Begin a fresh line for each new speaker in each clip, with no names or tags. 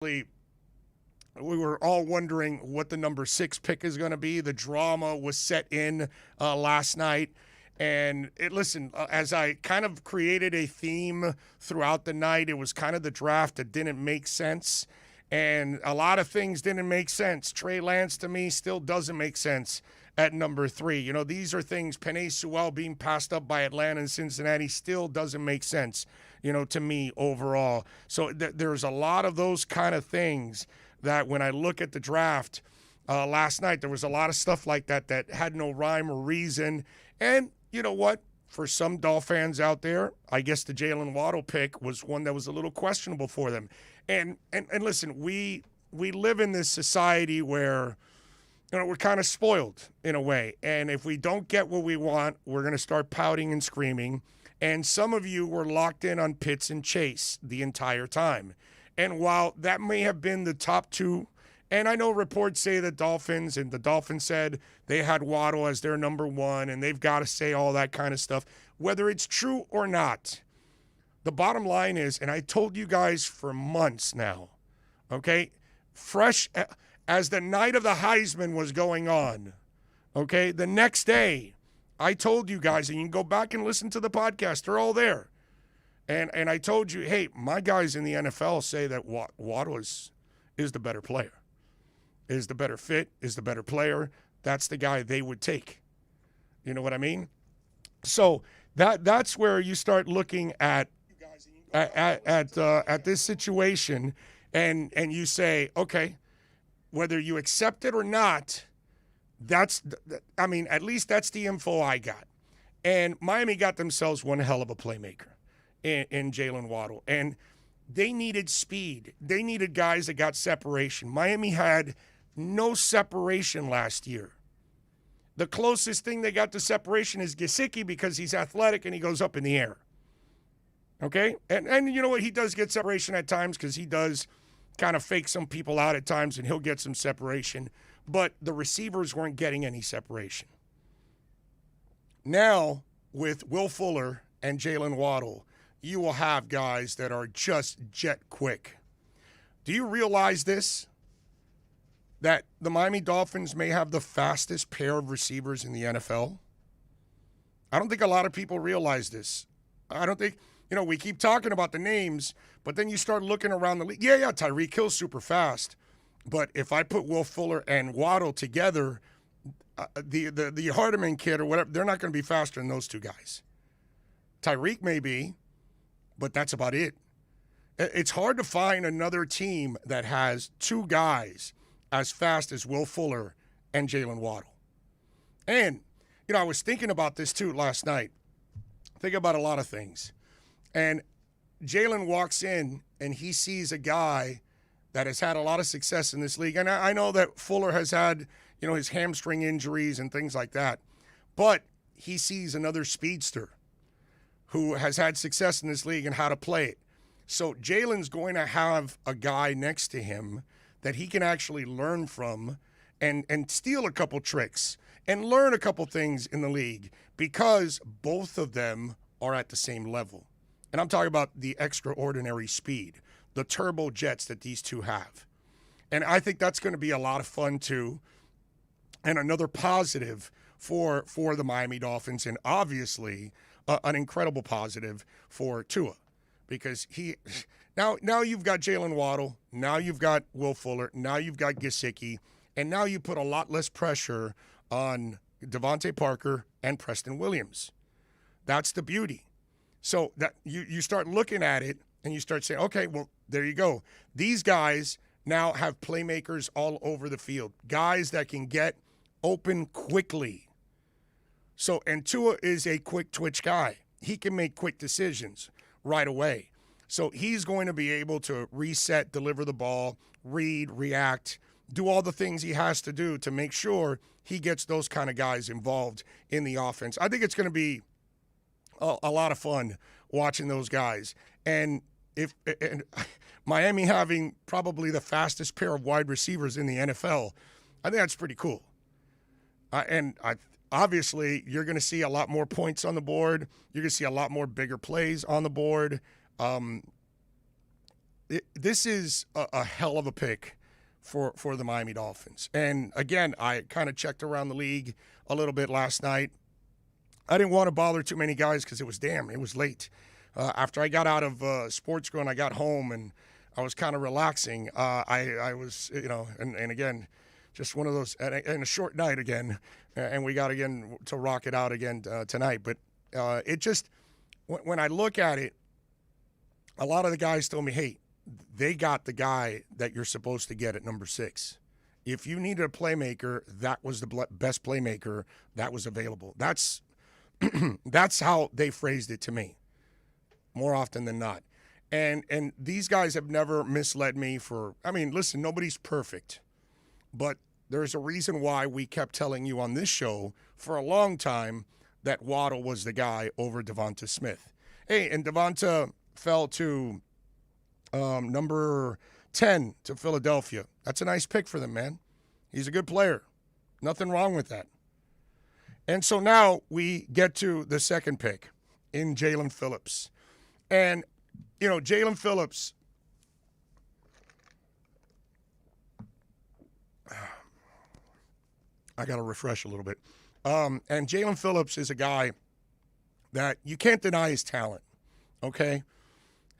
we were all wondering what the number 6 pick is going to be. The drama was set in last night. And listen, as I kind of created a theme throughout the night, it was kind of the draft that didn't make sense. And a lot of things didn't make sense. Trey Lance, to me, still doesn't make sense at number 3. You know, these are things, Penei Sewell being passed up by Atlanta and Cincinnati still doesn't make sense, you know, to me overall. So there's a lot of those kind of things that when I look at the draft last night, there was a lot of stuff like that that had no rhyme or reason. And you know what? For some Dolph fans out there, I guess the Jalen Waddle pick was one that was a little questionable for them. And listen, we live in this society where, you know, we're kind of spoiled in a way. And if we don't get what we want, we're going to start pouting and screaming. And some of you were locked in on Pitts and Chase the entire time. And while that may have been the top 2, and I know reports say the Dolphins said they had Waddle as their number 1, and they've got to say all that kind of stuff. Whether it's true or not, the bottom line is, and I told you guys for months now, okay, fresh as the night of the Heisman was going on, okay, the next day, I told you guys, and you can go back and listen to the podcast, they're all there. And I told you, hey, my guys in the NFL say that Waddle is the better player. Is the better fit, is the better player. That's the guy they would take. You know what I mean? So that's where you start looking at this situation, and you say, okay, whether you accept it or not, at least that's the info I got. And Miami got themselves one hell of a playmaker in Jalen Waddle, and they needed speed. They needed guys that got separation. Miami had no separation last year. The closest thing they got to separation is Gesicki because he's athletic and he goes up in the air. Okay? And you know what? He does get separation at times because he does kind of fake some people out at times and he'll get some separation. But the receivers weren't getting any separation. Now, with Will Fuller and Jalen Waddle, you will have guys that are just jet quick. Do you realize this? That the Miami Dolphins may have the fastest pair of receivers in the NFL? I don't think a lot of people realize this. I don't think, we keep talking about the names, but then you start looking around the league. Yeah, Tyreek Hill's super fast. But if I put Will Fuller and Waddle together, the Hardeman kid or whatever, they're not going to be faster than those two guys. Tyreek may be, but that's about it. It's hard to find another team that has two guys as fast as Will Fuller and Jalen Waddle. And, I was thinking about this too last night. Think about a lot of things. And Jalen walks in and he sees a guy that has had a lot of success in this league. And I know that Fuller has had, his hamstring injuries and things like that. But he sees another speedster who has had success in this league and how to play it. So Jalen's going to have a guy next to him that he can actually learn from and steal a couple tricks and learn a couple things in the league because both of them are at the same level. And I'm talking about the extraordinary speed, the turbo jets that these two have. And I think that's going to be a lot of fun too, and another positive for the Miami Dolphins, and obviously an incredible positive for Tua because Now you've got Jalen Waddle, now you've got Will Fuller, now you've got Gesicki, and now you put a lot less pressure on Devontae Parker and Preston Williams. That's the beauty. So that you start looking at it and you start saying, okay, well, there you go. These guys now have playmakers all over the field, guys that can get open quickly. So, and Tua is a quick twitch guy. He can make quick decisions right away. So he's going to be able to reset, deliver the ball, read, react, do all the things he has to do to make sure he gets those kind of guys involved in the offense. I think it's going to be a lot of fun watching those guys. And Miami having probably the fastest pair of wide receivers in the NFL, I think that's pretty cool. Obviously, you're going to see a lot more points on the board. You're going to see a lot more bigger plays on the board. this is a hell of a pick for the Miami Dolphins. And again, I kind of checked around the league a little bit last night. I didn't want to bother too many guys because it was late. After I got out of sports growing, I got home and I was kind of relaxing. I was, and again, just one of those, and a short night again, and we got again to rock it out again tonight. But it just, when I look at it, a lot of the guys told me, hey, they got the guy that you're supposed to get at number 6. If you needed a playmaker, that was the best playmaker that was available. That's how they phrased it to me, more often than not. And these guys have never misled me listen, nobody's perfect. But there's a reason why we kept telling you on this show for a long time that Waddle was the guy over Devonta Smith. Hey, and Devonta fell to number 10 to Philadelphia. That's a nice pick for them, man. He's a good player. Nothing wrong with that. And so now we get to the second pick in Jalen Phillips. And, Jalen Phillips, I got to refresh a little bit. And Jalen Phillips is a guy that you can't deny his talent, okay?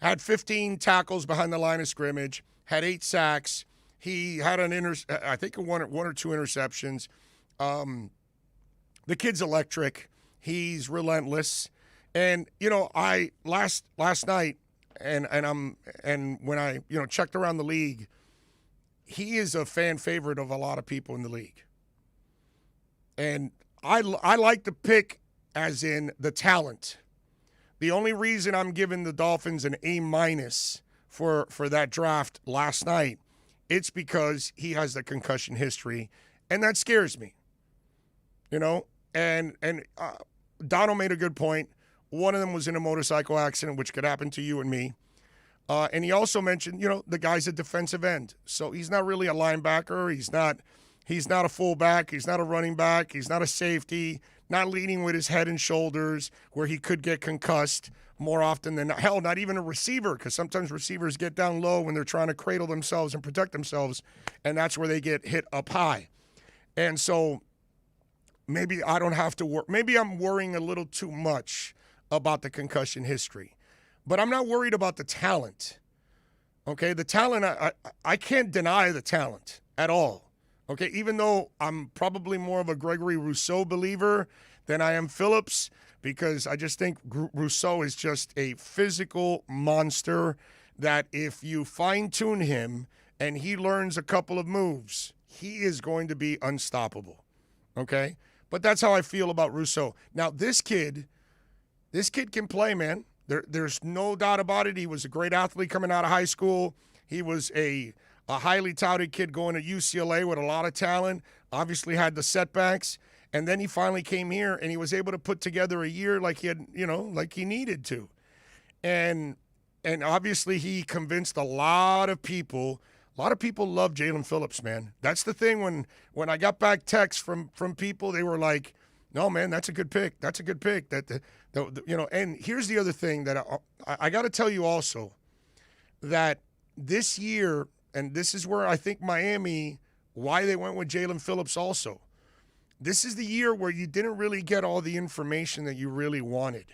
Had 15 tackles behind the line of scrimmage, had 8 sacks. He had I think one or two interceptions. The kid's electric. He's relentless. And I last night and when I checked around the league, he is a fan favorite of a lot of people in the league. And I like the pick as in the talent. The only reason I'm giving the Dolphins an A- for that draft last night, it's because he has the concussion history, and that scares me. And Donald made a good point. One of them was in a motorcycle accident, which could happen to you and me. And he also mentioned, the guy's a defensive end, so he's not really a linebacker. He's not a fullback. He's not a running back. He's not a safety. Not leading with his head and shoulders where he could get concussed more often than not. Hell, not even a receiver, because sometimes receivers get down low when they're trying to cradle themselves and protect themselves, and that's where they get hit up high. And so maybe I don't have to worry. Maybe I'm worrying a little too much about the concussion history. But I'm not worried about the talent. Okay, the talent, I can't deny the talent at all. Okay, even though I'm probably more of a Gregory Rousseau believer than I am Phillips, because I just think Rousseau is just a physical monster that if you fine-tune him and he learns a couple of moves, he is going to be unstoppable. Okay? But that's how I feel about Rousseau. Now, this kid can play, man. There's no doubt about it. He was a great athlete coming out of high school. He was a highly touted kid going to UCLA with a lot of talent, obviously had the setbacks, and then he finally came here and he was able to put together a year like he had, like he needed to. And obviously he convinced a lot of people. A lot of people love Jalen Phillips, man. That's the thing. When I got back texts from people, they were like, no, man, that's a good pick. That's a good pick. And here's the other thing that I got to tell you also, that this year, and this is where I think Miami, why they went with Jalen Phillips also. This is the year where you didn't really get all the information that you really wanted,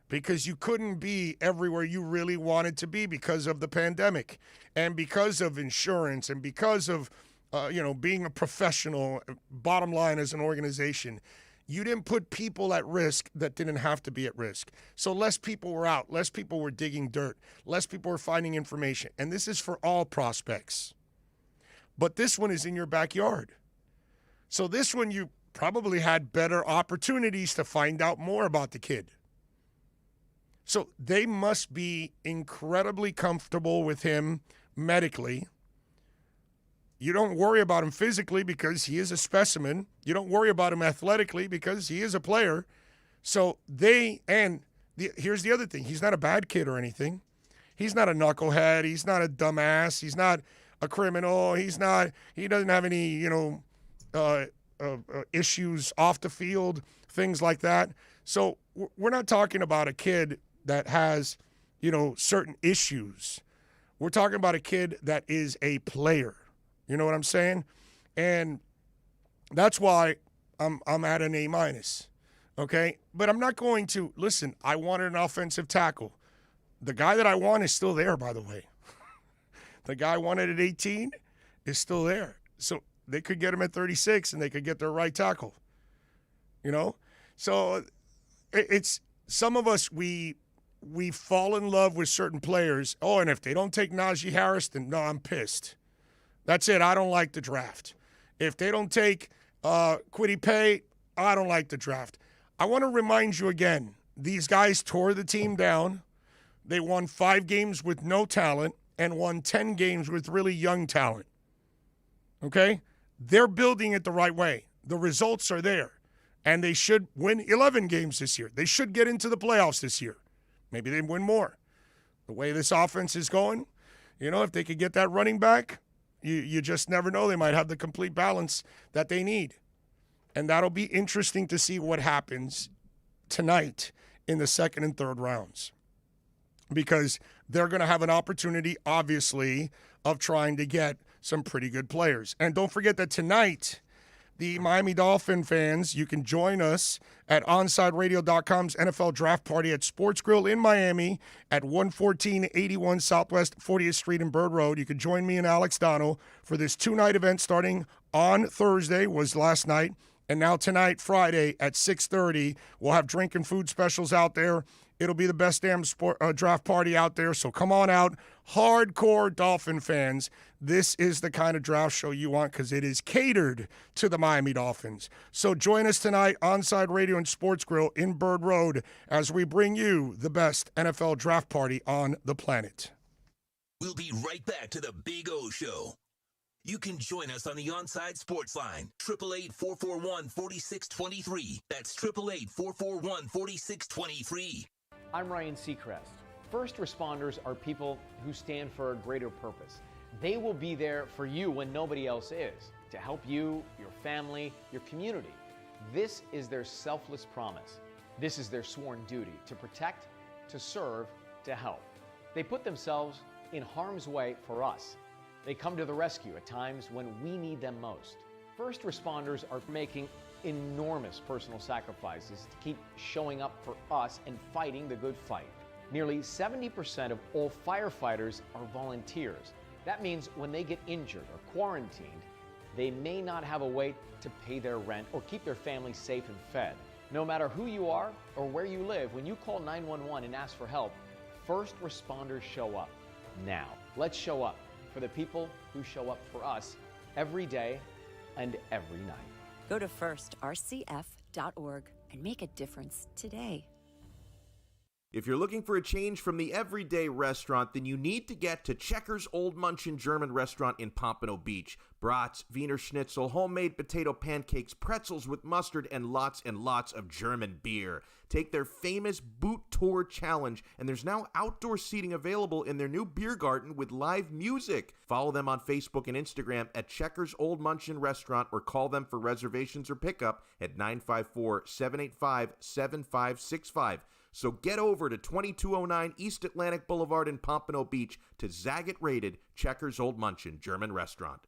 because you couldn't be everywhere you really wanted to be because of the pandemic and because of insurance and because of, being a professional, bottom line as an organization. You didn't put people at risk that didn't have to be at risk. So less people were out. Less people were digging dirt. Less people were finding information. And this is for all prospects. But this one is in your backyard. So this one, you probably had better opportunities to find out more about the kid. So they must be incredibly comfortable with him medically. You don't worry about him physically because he is a specimen. You don't worry about him athletically because he is a player. So here's the other thing. He's not a bad kid or anything. He's not a knucklehead. He's not a dumbass. He's not a criminal. He doesn't have any, issues off the field, things like that. So we're not talking about a kid that has, certain issues. We're talking about a kid that is a player. You know what I'm saying? And that's why I'm at an A-. Okay? But I'm not going to – listen, I wanted an offensive tackle. The guy that I want is still there, by the way. The guy I wanted at 18 is still there. So they could get him at 36 and they could get their right tackle. You know? So it's – some of us, we fall in love with certain players. Oh, and if they don't take Najee Harris, then no, I'm pissed. That's it. I don't like the draft. If they don't take Kwity Paye, I don't like the draft. I want to remind you again, these guys tore the team down. They won 5 games with no talent and won 10 games with really young talent. Okay? They're building it the right way. The results are there. And they should win 11 games this year. They should get into the playoffs this year. Maybe they win more. The way this offense is going, you know, if they could get that running back, you just never know. They might have the complete balance that they need. And that'll be interesting to see what happens tonight in the second and third rounds. Because they're going to have an opportunity, obviously, of trying to get some pretty good players. And don't forget that tonight, the Miami Dolphin fans, you can join us at OnsideRadio.com's NFL Draft Party at Sports Grill in Miami at 11481 Southwest 40th Street in Bird Road. You can join me and Alex Dono for this 2-night event starting on Thursday, was last night, and now tonight, Friday at 6:30. We'll have drink and food specials out there. It'll be the best damn draft party out there, so come on out. Hardcore Dolphin fans, this is the kind of draft show you want because it is catered to the Miami Dolphins. So join us tonight, Onside Radio and Sports Grill in Bird Road, as we bring you the best NFL draft party on the planet.
We'll be right back to the Big O Show. You can join us on the Onside Sports Line, 888-441-4623. That's 888-441-4623.
I'm Ryan Seacrest. First responders are people who stand for a greater purpose. They will be there for you when nobody else is, to help you, your family, your community. This is their selfless promise. This is their sworn duty, to protect, to serve, to help. They put themselves in harm's way for us. They come to the rescue at times when we need them most. First responders are making enormous personal sacrifices to keep showing up for us and fighting the good fight. Nearly 70% of all firefighters are volunteers. That means when they get injured or quarantined, they may not have a way to pay their rent or keep their family safe and fed. No matter who you are or where you live, when you call 911 and ask for help, first responders show up. Now, let's show up for the people who show up for us every day and every night.
Go to firstrcf.org and make a difference today.
If you're looking for a change from the everyday restaurant, then you need to get to Checkers Old Munchin German Restaurant in Pompano Beach. Brats, Wiener Schnitzel, homemade potato pancakes, pretzels with mustard, and lots of German beer. Take their famous Boot Tour Challenge, and there's now outdoor seating available in their new beer garden with live music. Follow them on Facebook and Instagram at Checkers Old Munchin Restaurant or call them for reservations or pickup at 954-785-7565. So get over to 2209 East Atlantic Boulevard in Pompano Beach to Zagat-rated Checkers Old Munchin German Restaurant.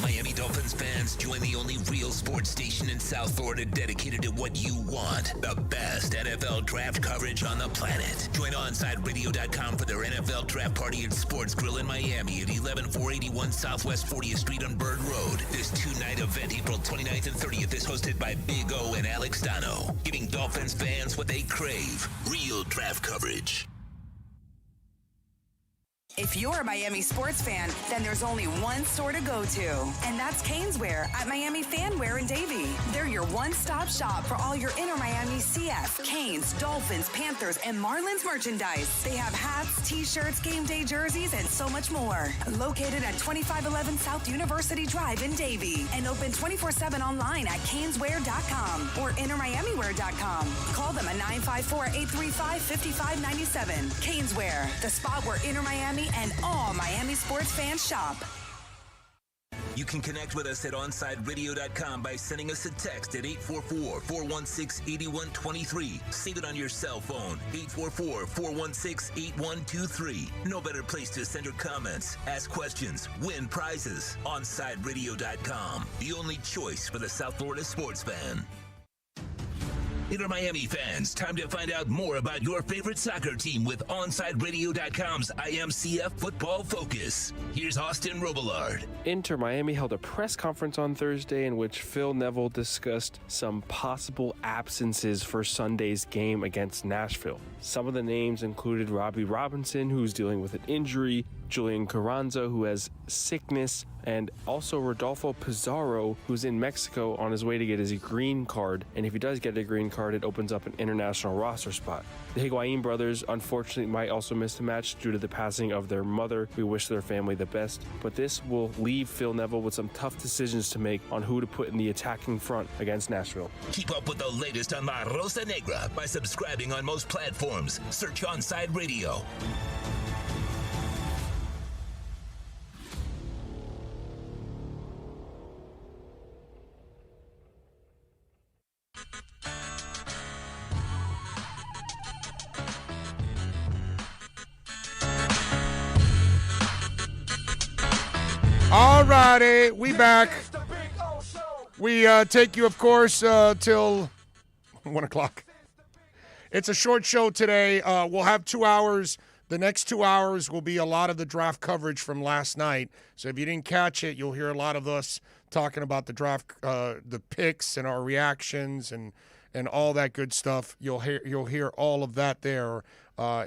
Miami Dolphins fans, join the only real sports station in South Florida dedicated to what you want. The best NFL draft coverage on the planet. Join OnsideRadio.com for their NFL draft party and sports grill in Miami at 11481 Southwest 40th Street on Bird Road. This 2-night event, April 29th and 30th, is hosted by Big O and Alex Dono, giving Dolphins fans what they crave: real draft coverage.
If you're a Miami sports fan, then there's only one store to go to, and that's Caneswear at Miami Fanwear in Davie. They're your one-stop shop for all your inner Miami CF, Canes, Dolphins, Panthers, and Marlins merchandise. They have hats, t-shirts, game day jerseys, and so much more. Located at 2511 South University Drive in Davie, and open 24/7 online at caneswear.com or innermiamiwear.com. Call them at 954-835-5597. Caneswear, the spot where inner Miami and all Miami sports fans shop.
You can connect with us at onsideradio.com by sending us a text at 844-416-8123. Save it on your cell phone, 844-416-8123. No better place to send your comments, ask questions, win prizes. Onsideradio.com, the only choice for the South Florida sports fan. Inter Miami fans, time to find out more about your favorite soccer team with OnsideRadio.com's IMCF Football Focus. Here's Austin Robillard.
Inter Miami held a press conference on Thursday in which Phil Neville discussed some possible absences for Sunday's game against Nashville. Some of the names included Robbie Robinson, who's dealing with an injury, Julian Carranza, who has sickness, and also Rodolfo Pizarro, who's in Mexico on his way to get his green card. And if he does get a green card, it opens up an international roster spot. The Higuain brothers, unfortunately, might also miss the match due to the passing of their mother. We wish their family the best, but this will leave Phil Neville with some tough decisions to make on who to put in the attacking front against Nashville.
Keep up with the latest on La Rosa Negra by subscribing on most platforms. Search Onside Radio.
All righty, we back. We take you, of course, till 1 o'clock. It's a short show today. We'll have 2 hours. The next 2 hours will be a lot of the draft coverage from last night. So if you didn't catch it, you'll hear a lot of us talking about the draft, the picks and our reactions and all that good stuff. You'll hear all of that there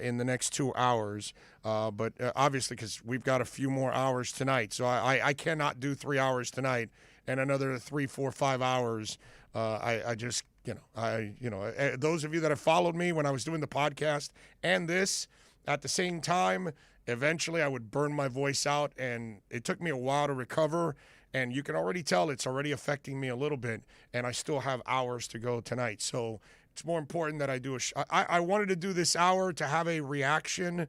in the next 2 hours. But obviously, because we've got a few more hours tonight, so I cannot do 3 hours tonight and another 3, 4, 5 hours. I just those of you that have followed me when I was doing the podcast and this at the same time, eventually I would burn my voice out, and it took me a while to recover. And you can already tell it's already affecting me a little bit, and I still have hours to go tonight. So it's more important that I do I wanted to do this hour to have a reaction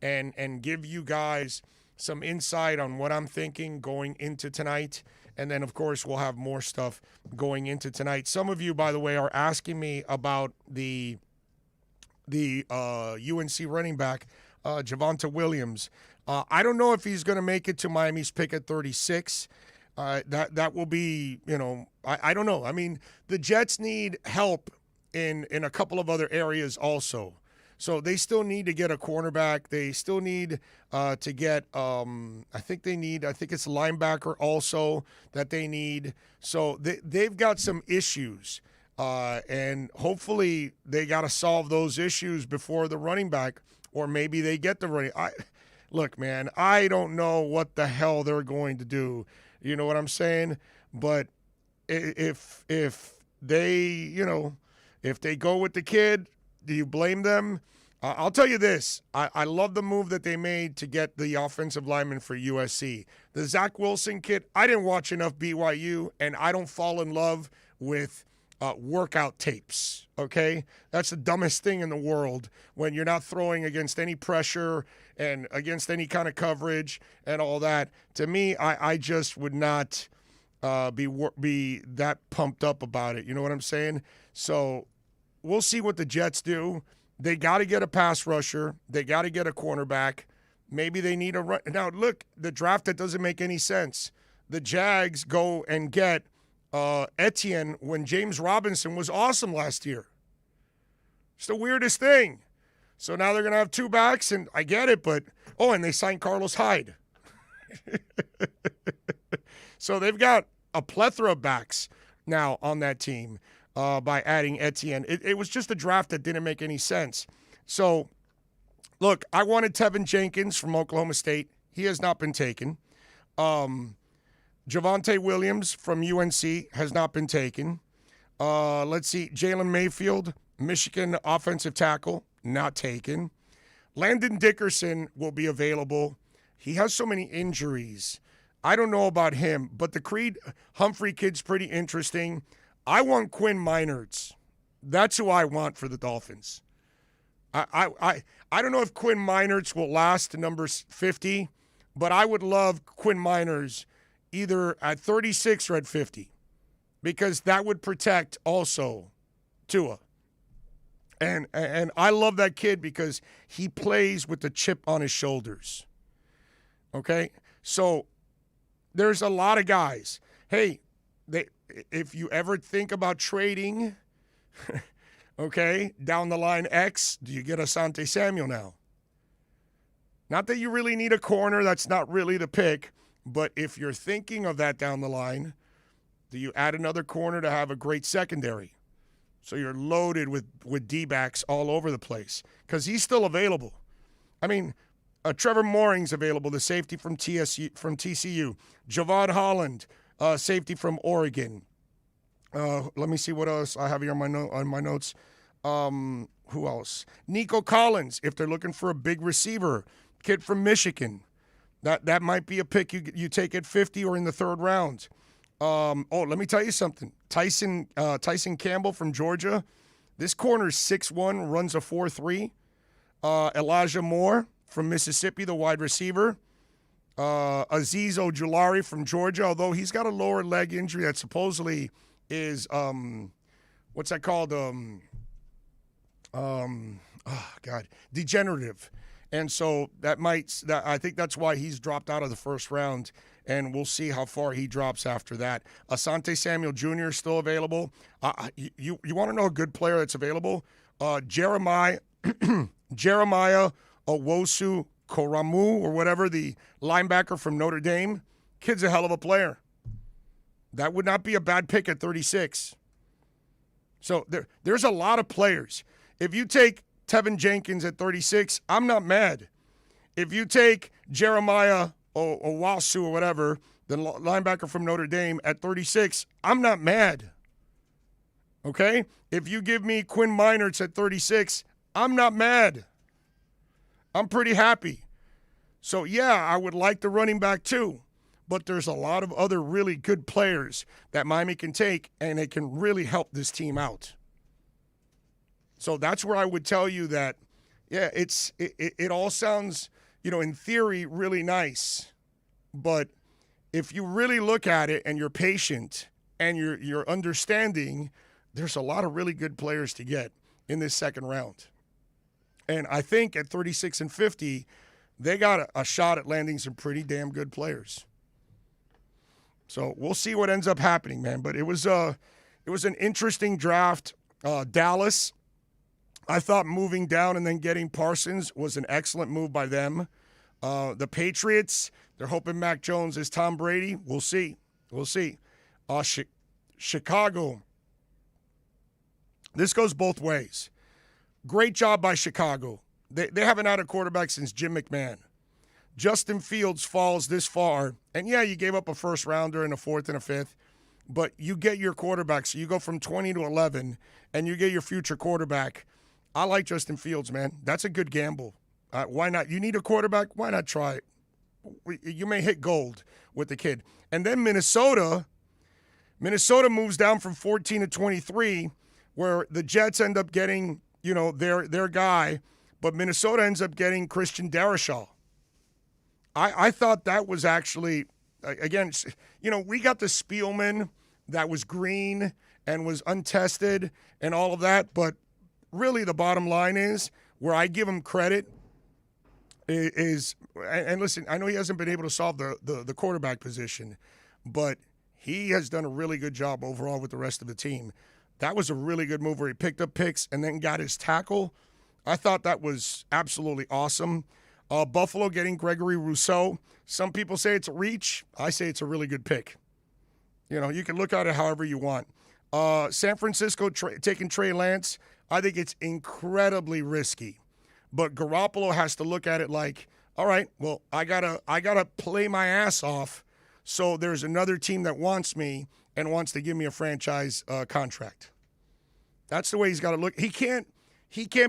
and give you guys some insight on what I'm thinking going into tonight. And then, of course, we'll have more stuff going into tonight. Some of you, by the way, are asking me about the UNC running back, Javonte Williams. I don't know if he's going to make it to Miami's pick at 36. That will be, I don't know. I mean, the Jets need help in a couple of other areas also. So they still need to get a cornerback. They still need to get, I think it's linebacker also that they need. So they've got some issues. And hopefully they got to solve those issues before the running back, or maybe they get the running. Look, man, I don't know what the hell they're going to do. You know what I'm saying? But if they, if they go with the kid, do you blame them? I'll tell you this. I love the move that they made to get the offensive lineman for USC. The Zach Wilson kid, I didn't watch enough BYU, and I don't fall in love with workout tapes, okay? That's the dumbest thing in the world when you're not throwing against any pressure and against any kind of coverage and all that. To me, I just would not be that pumped up about it. You know what I'm saying? So we'll see what the Jets do. They got to get a pass rusher. They got to get a cornerback. Maybe they need a run. Now, look, the draft, that doesn't make any sense. The Jags go and get Etienne when James Robinson was awesome last year. It's the weirdest thing. So now they're going to have two backs, and I get it, but, and they signed Carlos Hyde. So they've got a plethora of backs now on that team by adding Etienne. It was just a draft that didn't make any sense. So, look, I wanted Tevin Jenkins from Oklahoma State. He has not been taken. Javonte Williams from UNC has not been taken. Let's see, Jalen Mayfield, Michigan offensive tackle, not taken. Landon Dickerson will be available. He has so many injuries. I don't know about him, but the Creed Humphrey kid's pretty interesting. I want Quinn Meinerz. That's who I want for the Dolphins. I don't know if Quinn Meinerz will last to number 50, but I would love Quinn Meinerz either at 36 or at 50, because that would protect also Tua. And I love that kid because he plays with the chip on his shoulders. Okay? So there's a lot of guys. Hey, if you ever think about trading, okay, down the line X, do you get Asante Samuel now? Not that you really need a corner, that's not really the pick, but if you're thinking of that down the line, do you add another corner to have a great secondary? So you're loaded with D-backs all over the place because he's still available. I mean, Trevor Mooring's available, the safety from TCU. Javon Holland, safety from Oregon. Let me see what else I have here on my notes. Who else? Nico Collins, if they're looking for a big receiver, kid from Michigan. That might be a pick you take at 50 or in the third round. Let me tell you something. Tyson Campbell from Georgia. This corner's 6'1", runs a 4.3. Elijah Moore from Mississippi, the wide receiver. Azeez Ojulari from Georgia, although he's got a lower leg injury that supposedly is what's that called? Degenerative. And so I think that's why he's dropped out of the first round, and we'll see how far he drops after that. Asante Samuel Jr. is still available. You want to know a good player that's available? Jeremiah Owosu Koramu or whatever, the linebacker from Notre Dame. Kid's a hell of a player. That would not be a bad pick at 36. So there's a lot of players. If you take Tevin Jenkins at 36, I'm not mad. If you take Jeremiah Owosu or whatever, the linebacker from Notre Dame at 36, I'm not mad. Okay? If you give me Quinn Meinerz at 36, I'm not mad. I'm pretty happy. So, yeah, I would like the running back too. But there's a lot of other really good players that Miami can take, and it can really help this team out. So that's where I would tell you that, yeah, it all sounds, in theory, really nice. But if you really look at it and you're patient and you're understanding, there's a lot of really good players to get in this second round. And I think at 36 and 50, they got a shot at landing some pretty damn good players. So we'll see what ends up happening, man. But it was an interesting draft. Dallas, I thought moving down and then getting Parsons was an excellent move by them. The Patriots, they're hoping Mac Jones is Tom Brady. We'll see. We'll see. Chicago, this goes both ways. Great job by Chicago. They haven't had a quarterback since Jim McMahon. Justin Fields falls this far, and yeah, you gave up a first rounder and a fourth and a fifth, but you get your quarterback. So you go from 20 to 11, and you get your future quarterback. I like Justin Fields, man. That's a good gamble. Why not? You need a quarterback? Why not try it? You may hit gold with the kid. And then Minnesota moves down from 14 to 23, where the Jets end up getting, their guy, but Minnesota ends up getting Christian Darrisaw. I thought that was actually, again, we got the Spielman that was green and was untested and all of that, but really the bottom line is where I give him credit is, and listen, I know he hasn't been able to solve the quarterback position, but he has done a really good job overall with the rest of the team. That was a really good move where he picked up picks and then got his tackle. I thought that was absolutely awesome. Buffalo getting Gregory Rousseau. Some people say it's a reach. I say it's a really good pick. You can look at it however you want. San Francisco taking Trey Lance. I think it's incredibly risky. But Garoppolo has to look at it like, all right, well, I gotta play my ass off. So there's another team that wants me and wants to give me a franchise contract. That's the way he's got to look. He can't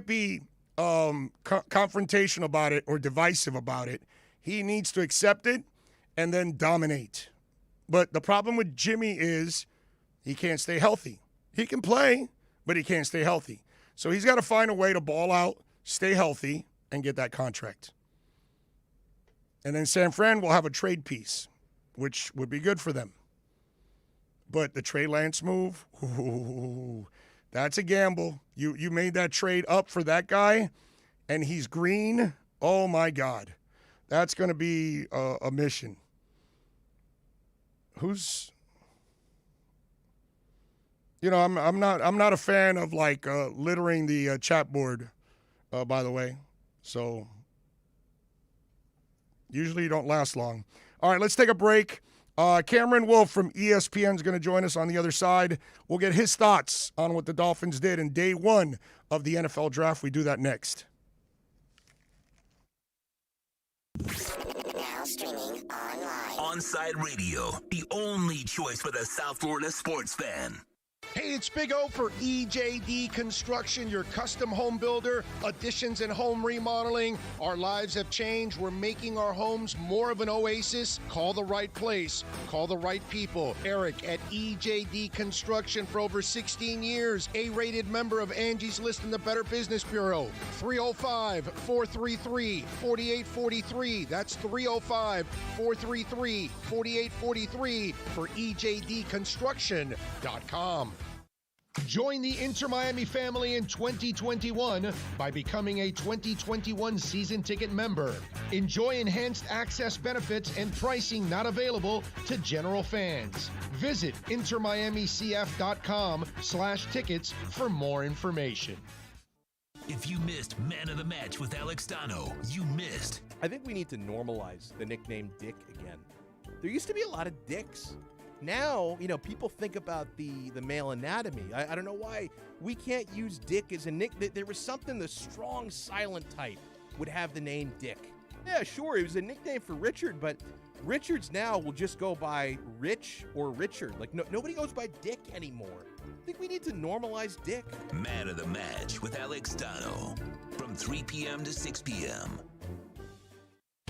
be confrontational about it or divisive about it. He needs to accept it and then dominate. But the problem with Jimmy is he can't stay healthy. He can play, but he can't stay healthy. So he's got to find a way to ball out, stay healthy, and get that contract. And then San Fran will have a trade piece. which would be good for them. But the Trey Lance move, ooh, that's a gamble. You made that trade up for that guy, and he's green. Oh, my God. That's going to be a mission. Who's... You know, I'm not a fan of like littering the chat board, by the way. So usually you don't last long. All right, let's take a break. Cameron Wolf from ESPN is going to join us on the other side. We'll get his thoughts on what the Dolphins did in day one of the NFL draft. We do that next.
Now streaming online. Onside Radio, the only choice for the South Florida sports fan.
Hey, it's Big O for EJD Construction, your custom home builder, additions and home remodeling. Our lives have changed. We're making our homes more of an oasis. Call the right place. Call the right people. Eric at EJD Construction for over 16 years. A-rated member of Angie's List in the Better Business Bureau. 305-433-4843. That's 305-433-4843 for EJDconstruction.com. Join the Inter Miami family in 2021 by becoming a 2021 season ticket member. Enjoy enhanced access benefits and pricing not available to general fans. Visit intermiamicf.com/tickets for more information.
If you missed Man of the Match with Alex Dono, you missed.
I think we need to normalize the nickname Dick again. There used to be a lot of dicks. Now, people think about the male anatomy. I don't know why we can't use Dick as a nickname. There was something the strong, silent type would have the name Dick. Yeah, sure, it was a nickname for Richard, but Richards now will just go by Rich or Richard. Like, nobody goes by Dick anymore. I think we need to normalize Dick.
Man of the Match with Alex Dono from 3 p.m. to 6 p.m.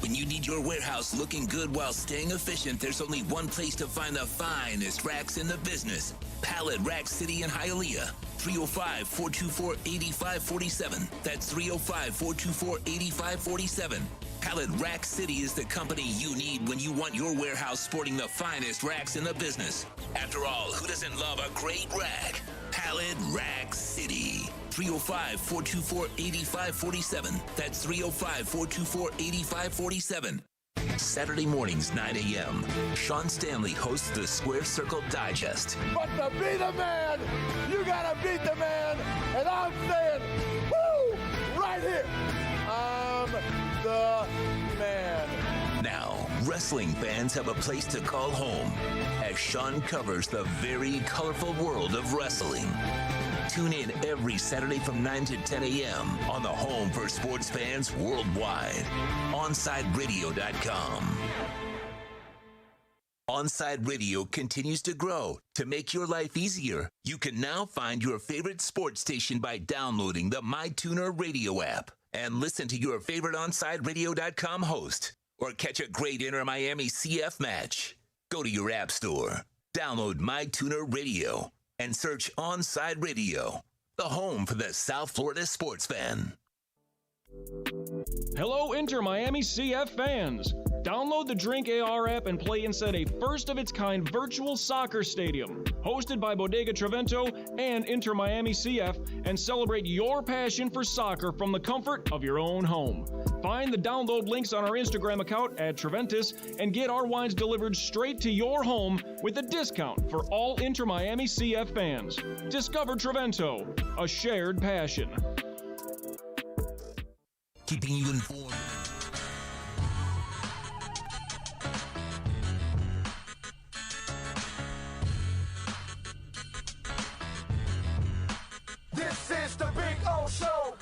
When you need your warehouse looking good while staying efficient, there's only one place to find the finest racks in the business. Pallet Rack City in Hialeah. 305-424-8547. That's 305-424-8547. Pallet Rack City is the company you need when you want your warehouse sporting the finest racks in the business. After all, who doesn't love a great rack? Pallet Rack City. 305-424-8547. That's 305-424-8547. Saturday mornings, 9 a.m. Sean Stanley hosts the Square Circle Digest.
But to be the man, you gotta beat the man. And I'm saying, woo, right here. I'm the man.
Now, wrestling fans have a place to call home as Sean covers the very colorful world of wrestling. Tune in every Saturday from 9 to 10 a.m. on the home for sports fans worldwide. OnSideRadio.com. Onside Radio continues to grow. To make your life easier, you can now find your favorite sports station by downloading the MyTuner radio app and listen to your favorite OnSideRadio.com host or catch a great Inter Miami CF match. Go to your app store, download MyTuner Radio, and search Onside Radio, the home for the South Florida sports fan.
Hello, Inter Miami CF fans. Download the Drink AR app and play inside a first-of-its-kind virtual soccer stadium, hosted by Bodega Trevento and Inter Miami CF, and celebrate your passion for soccer from the comfort of your own home. Find the download links on our Instagram account at Treventus and get our wines delivered straight to your home with a discount for all Inter Miami CF fans. Discover Trevento, a shared passion.
Keeping you informed.
This is the Big O Show.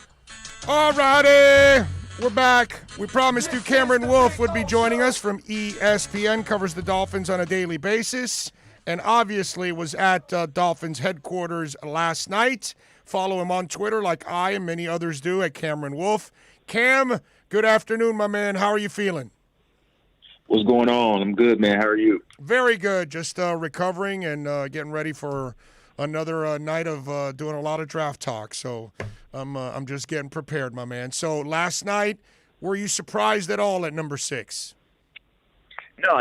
All righty, we're back. We promised you Cameron Wolf would be joining us from ESPN, covers the Dolphins on a daily basis, and obviously was at Dolphins headquarters last night. Follow him on Twitter like I and many others do at Cameron Wolf. Cam, good afternoon, my man. How are you feeling?
What's going on? I'm good, man. How are you?
Very good. Just recovering and getting ready for another night of doing a lot of draft talk. So I'm just getting prepared, my man. So last night, were you surprised at all at number 6?
No,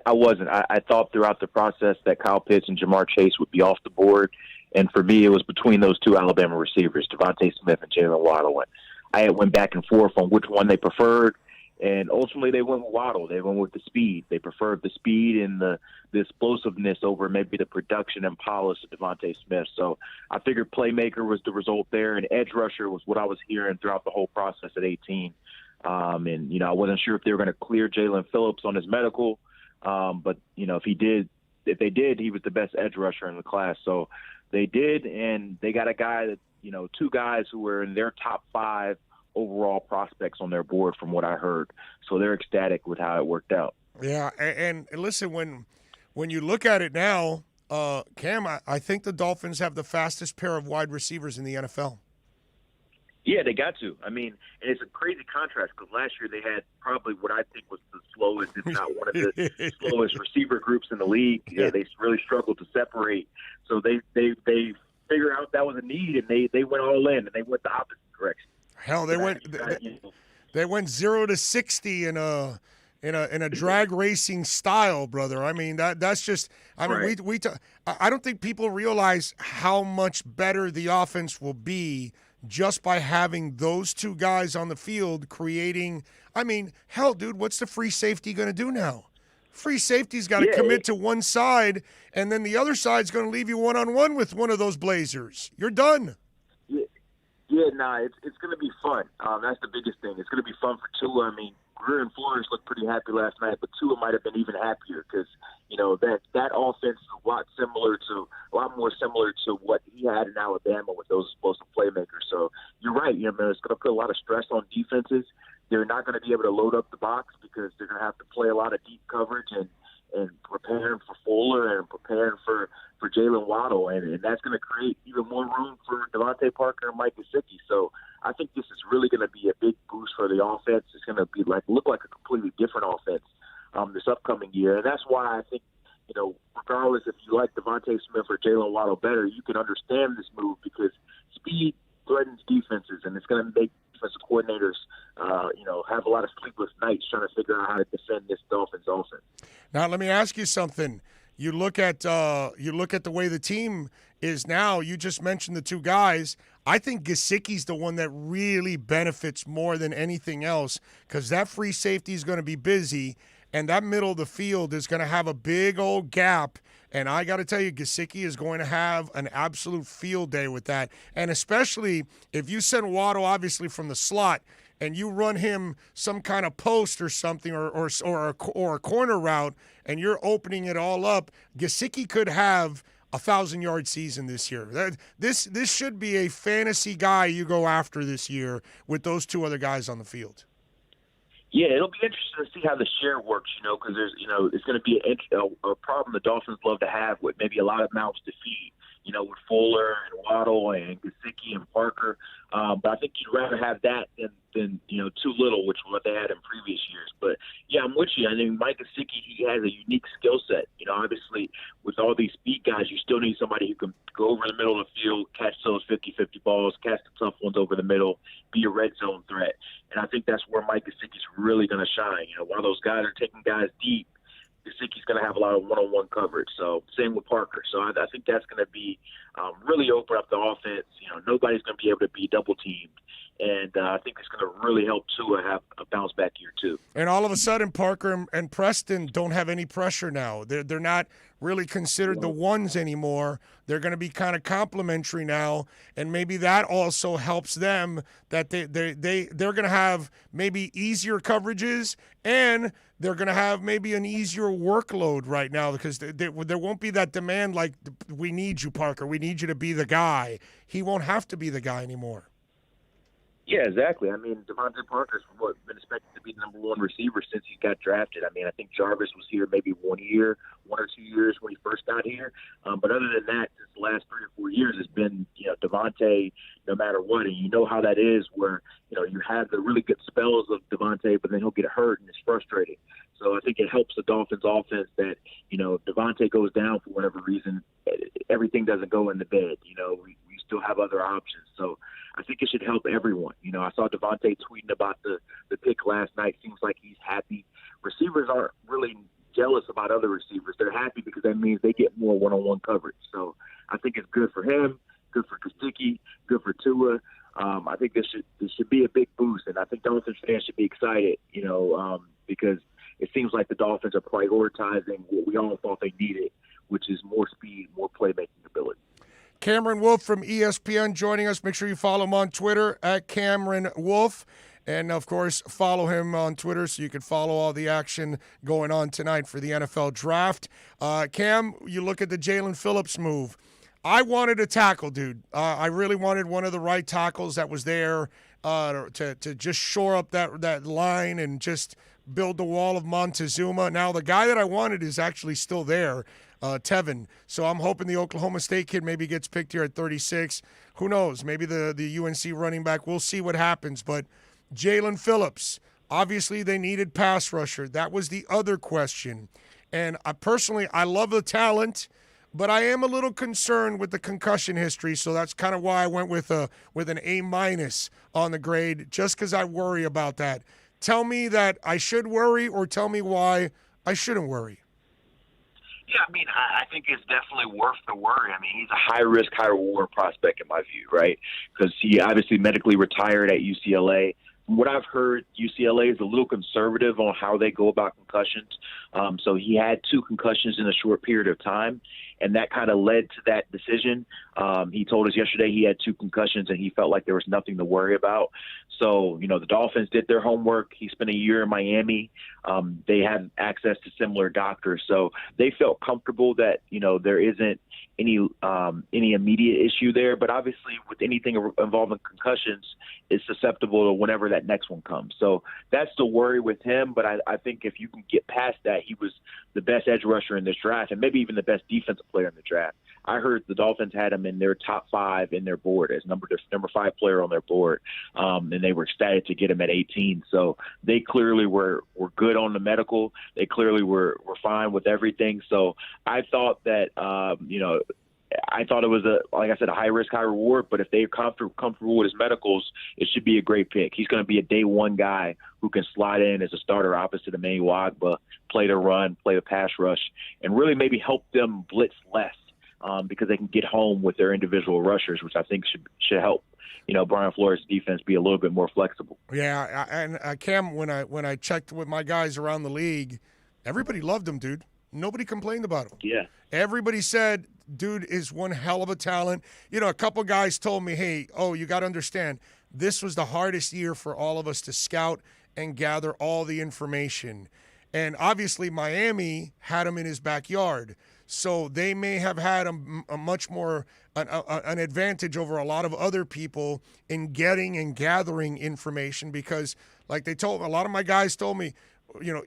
I wasn't. I thought throughout the process that Kyle Pitts and Jamar Chase would be off the board. And for me, it was between those two Alabama receivers, Devontae Smith and Jalen Waddle. And I went back and forth on which one they preferred. And ultimately, they went with Waddle. They went with the speed. They preferred the speed and the explosiveness over maybe the production and polish of Devontae Smith. So I figured playmaker was the result there, and edge rusher was what I was hearing throughout the whole process at 18. And, I wasn't sure if they were going to clear Jalen Phillips on his medical. But, if they did, he was the best edge rusher in the class. So they did, and they got a guy that, two guys who were in their top 5 overall prospects on their board from what I heard. So they're ecstatic with how it worked out.
Yeah, and listen, when you look at it now, Cam, I think the Dolphins have the fastest pair of wide receivers in the NFL.
Yeah, they got to. I mean, and it's a crazy contrast because last year they had probably what I think was the slowest, if not one of the slowest receiver groups in the league. Yeah, they really struggled to separate. So they figured out that was a need, and they went all in, and they went the opposite direction.
Hell, they went 0 to 60 in a drag racing style, brother. I mean that's just. I mean
right.
I don't think people realize how much better the offense will be just by having those two guys on the field creating. I mean, hell, dude, what's the free safety going to do now? Free safety's got to commit to one side, and then the other side's going to leave you one-on-one with one of those Blazers. You're done.
Yeah, it's going to be fun. That's the biggest thing. It's going to be fun for Tua. I mean, Greer and Flores looked pretty happy last night, but Tua might have been even happier because, that offense is a lot more similar to what he had in Alabama with those explosive playmakers. So you're right. It's going to put a lot of stress on defenses. They're not going to be able to load up the box because they're going to have to play a lot of deep coverage and preparing for Fuller and preparing for Jalen Waddle, and that's going to create even more room for Devontae Parker and Mike Gesicki. So I think this is really going to be a big boost for the offense. It's going to look like a completely different offense this upcoming year, and that's why I think, regardless if you like Devontae Smith or Jalen Waddle better, you can understand this move because speed threatens defenses, and it's going to make defensive coordinators, have a lot of sleepless nights trying to figure out how to defend this Dolphins offense.
Now, let me ask you something. You look at the way the team is now. You just mentioned the two guys. I think Gesicki's the one that really benefits more than anything else because that free safety is going to be busy, and that middle of the field is going to have a big old gap. And I got to tell you, Gesicki is going to have an absolute field day with that. And especially if you send Waddle, obviously, from the slot and you run him some kind of post or something or a corner route and you're opening it all up, Gesicki could have a 1,000-yard season this year. This should be a fantasy guy you go after this year with those two other guys on the field.
Yeah, it'll be interesting to see how the share works, because there's, it's going to be a problem the Dolphins love to have with maybe a lot of mouths to feed, with Fuller and Waddle and Gesicki and Parker. But I think you'd rather have that than too little, which is what they had in previous years. But, yeah, I'm with you. I mean, Mike Gesicki, he has a unique skill set. Obviously, with all these speed guys, you still need somebody who can go over the middle of the field, catch those 50-50 balls, catch the tough ones over the middle, be a red zone threat. And I think that's where Mike Gesicki's really going to shine. While those guys are taking guys deep, Gesicki's going to have a lot of one-on-one coverage. So same with Parker. So I think that's going to be really open up the offense. Nobody's going to be able to be double-teamed. And I think it's going to really help Tua have a bounce-back year, too.
And all of a sudden, Parker and Preston don't have any pressure now. They're not really considered the ones anymore. They're going to be kind of complimentary now, and maybe that also helps them that they're going to have maybe easier coverages, and they're going to have maybe an easier workload right now because there won't be that demand like, we need you, Parker. We need you to be the guy. He won't have to be the guy anymore.
Yeah, exactly. I mean, Devontae Parker's been expected to be the number one receiver since he got drafted. I mean, I think Jarvis was here maybe 1 or 2 years when he first got here. But other than that, since the last 3 or 4 years, it's been, Devontae no matter what. And you know how that is where, you have the really good spells of Devontae, but then he'll get hurt and it's frustrating. So I think it helps the Dolphins offense that, if Devontae goes down for whatever reason, everything doesn't go in the bed. We still have other options. So I think it should help everyone. I saw Devontae tweeting about the pick last night. Seems like he's happy. Receivers aren't really jealous about other receivers. They're happy because that means they get more one-on-one coverage. So I think it's good for him, good for Gesicki, good for Tua. I think this should be a big boost, and I think Dolphins fans should be excited, because it seems like the Dolphins are prioritizing what we all thought they needed, which is more speed, more playmaking ability.
Cameron Wolf from ESPN joining us. Make sure you follow him on Twitter at Cameron Wolf. And, of course, follow him on Twitter so you can follow all the action going on tonight for the NFL Draft. Cam, you look at the Jalen Phillips move. I wanted a tackle, dude. I really wanted one of the right tackles that was there to just shore up that line and just build the wall of Montezuma. Now, the guy that I wanted is actually still there, Tevin. So I'm hoping the Oklahoma State kid maybe gets picked here at 36. Who knows? Maybe the UNC running back. We'll see what happens. But Jalen Phillips, obviously they needed pass rusher. That was the other question. And I love the talent, but I am a little concerned with the concussion history, so that's kind of why I went with an A- on the grade, just because I worry about that. Tell me that I should worry, or tell me why I shouldn't worry.
Yeah, I mean, I think it's definitely worth the worry. I mean, he's a high-risk, high-reward prospect in my view, right? Because he obviously medically retired at UCLA. From what I've heard, UCLA is a little conservative on how they go about concussions. So he had 2 concussions in a short period of time, and that kind of led to that decision. He told us yesterday he had 2 concussions, and he felt like there was nothing to worry about. So, the Dolphins did their homework. He spent a year in Miami. They had access to similar doctors. So they felt comfortable that, there isn't any immediate issue there. But obviously with anything involving concussions, it's susceptible to whenever that next one comes. So that's the worry with him. But I think if you can get past that, he was the best edge rusher in this draft and maybe even the best defensive player in the draft. I heard the Dolphins had him in their top 5 in their board as number 5 player on their board. And they were ecstatic to get him at 18. So they clearly were good on the medical. They clearly were fine with everything. So I thought that, I thought it was like I said, a high risk, high reward. But if they're comfortable with his medicals, it should be a great pick. He's going to be a day one guy who can slide in as a starter opposite Emmanuel Ogbah, play the run, play the pass rush, and really maybe help them blitz less because they can get home with their individual rushers, which I think should help. Brian Flores' defense be a little bit more flexible.
Yeah, and Cam, when I checked with my guys around the league, everybody loved him, dude. Nobody complained about him.
Yeah.
Everybody said, dude is one hell of a talent. A couple guys told me, hey, you got to understand, this was the hardest year for all of us to scout and gather all the information. And obviously Miami had him in his backyard. So they may have had a much more an advantage over a lot of other people in getting and gathering information because, like a lot of my guys told me,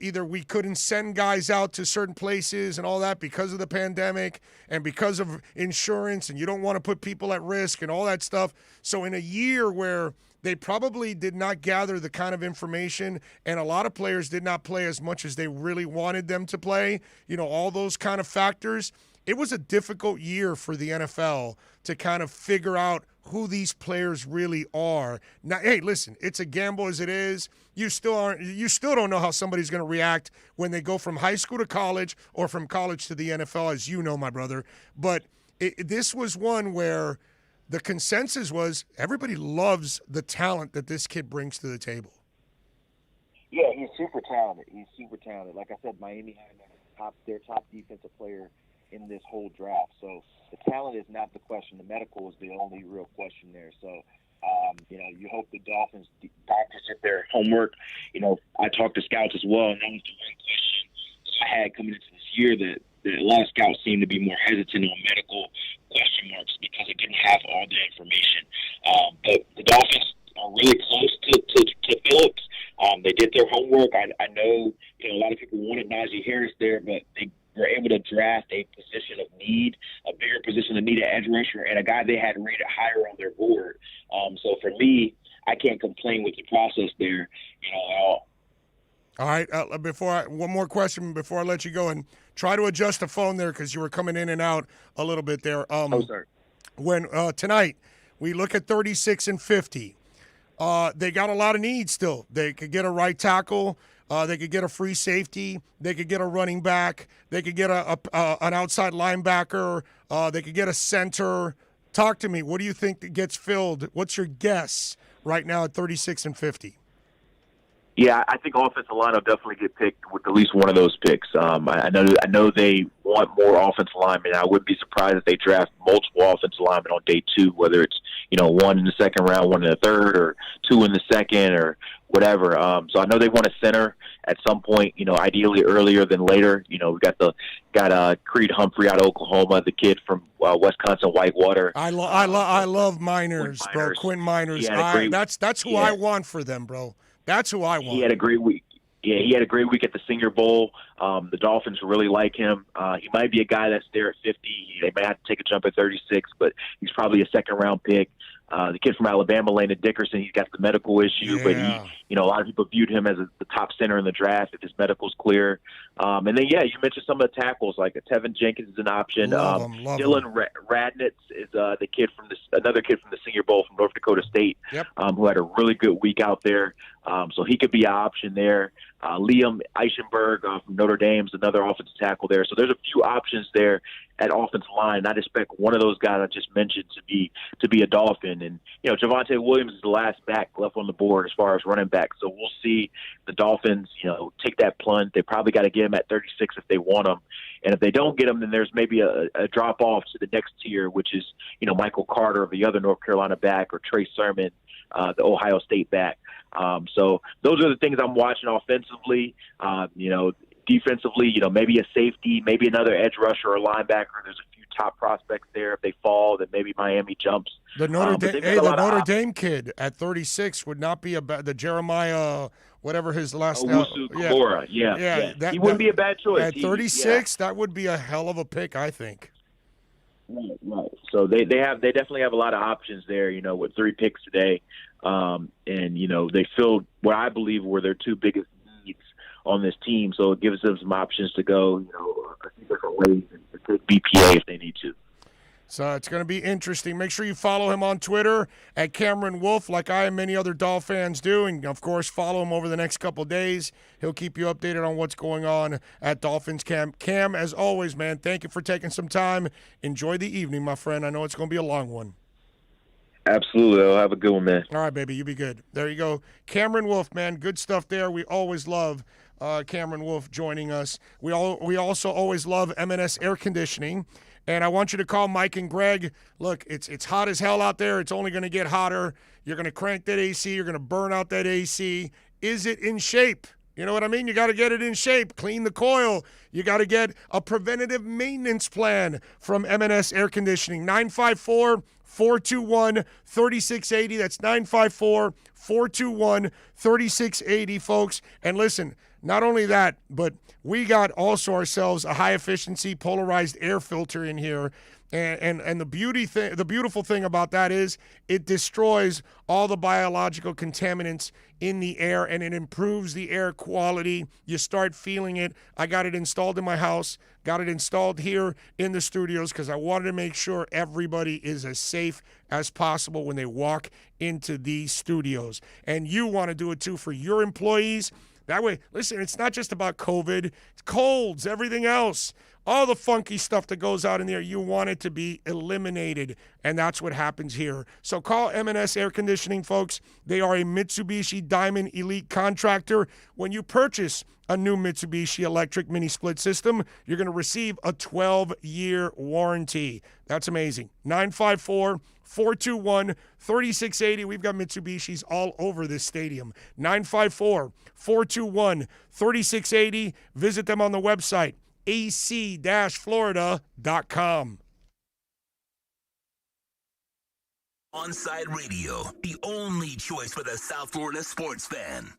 either we couldn't send guys out to certain places and all that because of the pandemic and because of insurance, and you don't want to put people at risk and all that stuff. So in a year where they probably did not gather the kind of information, and a lot of players did not play as much as they really wanted them to play, all those kind of factors, it was a difficult year for the NFL to kind of figure out who these players really are. Now, hey, listen, it's a gamble as it is. You still don't know how somebody's going to react when they go from high school to college or from college to the NFL, as you know, my brother. But this was one where the consensus was everybody loves the talent that this kid brings to the table.
Yeah, he's super talented. Like I said, Miami had their top defensive player in this whole draft. So the talent is not the question. The medical is the only real question there. So, you hope the Dolphins doctors did their homework. I talked to scouts as well, and that was the one question I had coming into this year that a lot of scouts seem to be more hesitant on medical question marks because they didn't have all the information. But the Dolphins are really close to Phillips. They did their homework. I know, a lot of people wanted Najee Harris there, but they were able to draft a position of need, a bigger position of need at edge rusher, and a guy they had rated higher on their board. So for me, I can't complain with the process there, at all.
All right. One more question before I let you go, and try to adjust the phone there because you were coming in and out a little bit there.
Sorry.
When tonight we look at 36 and 50, they got a lot of needs still. They could get a right tackle. They could get a free safety. They could get a running back. They could get an outside linebacker. They could get a center. Talk to me. What do you think that gets filled? What's your guess right now at 36 and 50?
Yeah, I think offensive line will definitely get picked with at least one of those picks. I know they want more offensive linemen. I wouldn't be surprised if they draft multiple offensive linemen on day 2, whether it's one in the second round, one in the third, or 2 in the second, or whatever. So I know they want a center at some point. Ideally earlier than later. We got Creed Humphrey out of Oklahoma, the kid from Wisconsin Whitewater.
I love Miners, bro. Quinn Miners. That's who I want for them, bro. That's who I want.
He had a great week. Yeah, he had a great week at the Senior Bowl. The Dolphins really like him. He might be a guy that's there at 50. They might have to take a jump at 36, but he's probably a second-round pick. The kid from Alabama, Landon Dickerson, he's got the medical issue, but a lot of people viewed him as the top center in the draft if his medical's clear. And then, you mentioned some of the tackles, like Tevin Jenkins is an option.
Love
Dylan Radnitz is another kid from the Senior Bowl from North Dakota State, who had a really good week out there. So he could be an option there. Liam Eichenberg from Notre Dame is another offensive tackle there. So there's a few options there at offensive line. I'd expect one of those guys I just mentioned to be a Dolphin. And, Javonte Williams is the last back left on the board as far as running back. So we'll see the Dolphins, take that plunge. They probably got to get him at 36 if they want him. And if they don't get him, then there's maybe a drop-off to the next tier, which is, Michael Carter, the other North Carolina back, or Trey Sermon, the Ohio State back. So those are the things I'm watching offensively. Defensively, maybe a safety, maybe another edge rusher or linebacker. There's a few top prospects there. If they fall, then maybe Miami jumps.
The Notre Dame kid at 36 would not be the Jeremiah, whatever his last name.
Kamara. He wouldn't be a bad choice.
At 36, that would be a hell of a pick, I think.
Right. So they definitely have a lot of options there, with 3 picks today. And they filled what I believe were their 2 biggest needs on this team. So it gives them some options to go, a few different ways and take BPA if they need to.
So it's going to be interesting. Make sure you follow him on Twitter at Cameron Wolf, like I and many other Doll fans do. And, of course, follow him over the next couple of days. He'll keep you updated on what's going on at Dolphins Camp. Cam, as always, man, thank you for taking some time. Enjoy the evening, my friend. I know it's going to be a long one.
Absolutely. I'll have a good one, man.
All right, baby. You be good. There you go. Cameron Wolf, man. Good stuff there. We always love Cameron Wolf joining us. We also always love M&S Air Conditioning. And I want you to call Mike and Greg. Look, it's hot as hell out there. It's only going to get hotter. You're going to crank that AC. You're going to burn out that AC. Is it in shape? You know what I mean? You got to get it in shape. Clean the coil. You got to get a preventative maintenance plan from M&S Air Conditioning. 954-421-3680. That's 954-421-3680, folks. And listen, not only that, but we got also ourselves a high-efficiency polarized air filter in here. And the beautiful thing about that is it destroys all the biological contaminants in the air, and it improves the air quality. You start feeling it. I got it installed in my house, got it installed here in the studios because I wanted to make sure everybody is as safe as possible when they walk into these studios. And you want to do it too for your employees. That way, listen, it's not just about COVID. It's colds, everything else. All the funky stuff that goes out in there, you want it to be eliminated, and that's what happens here. So call M&S Air Conditioning, folks. They are a Mitsubishi Diamond Elite contractor. When you purchase a new Mitsubishi electric mini split system, you're going to receive a 12-year warranty. That's amazing. 954-421-3680. We've got Mitsubishis all over this stadium. 954-421-3680. Visit them on the website, ac-florida.com.
Onside Radio, the only choice for the South Florida sports fan.